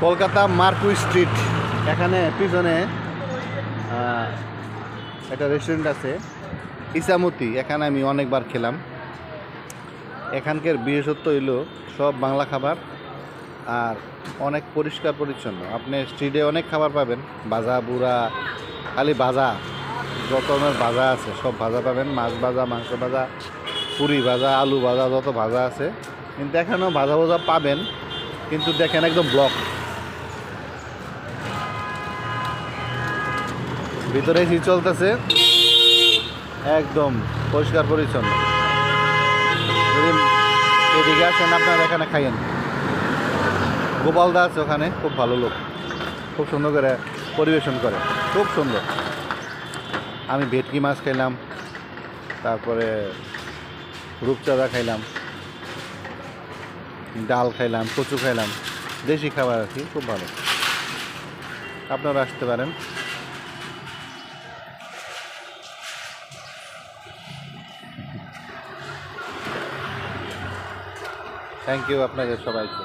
Kolkata marquee street, এখানে পিছনে একটা রেস্টুরেন্ট আছে ইসামতি, এখানে আমি অনেকবার খেলাম। এখানকার বিশেষত্ব হইল সব বাংলা খাবার আর অনেক পরিষ্কার পরিচ্ছন্ন। আপনি স্ট্রিটে অনেক খাবার পাবেন, ভাজা বুড়া, খালি ভাজা, যত ধরনের ভাজা আছে সব ভাজা পাবেন, মাছ ভাজা, মাংস ভাজা, পুরি ভাজা, আলু ভাজা, যত ভাজা আছে। কিন্তু এখানেও ভাজা ভাজা পাবেন, কিন্তু দেখেন একদম ব্লক। ভিতরে এসি চলতেছে, একদম পরিষ্কার পরিচ্ছন্ন। যদি এদিকে আসেন আপনার এখানে খাইয়েন। গোপালদা আছে ওখানে, খুব ভালো লোক, খুব সুন্দর করে পরিবেশন করে, খুব সুন্দর। আমি ভেটকি মাছ খাইলাম, তারপরে রূপচাঁদা খাইলাম, ডাল খাইলাম, কচু খাইলাম, দেশি খাবার আর কি, খুব ভালো। আপনারা আসতে পারেন। থ্যাংক ইউ আপনাদের সবাইকে।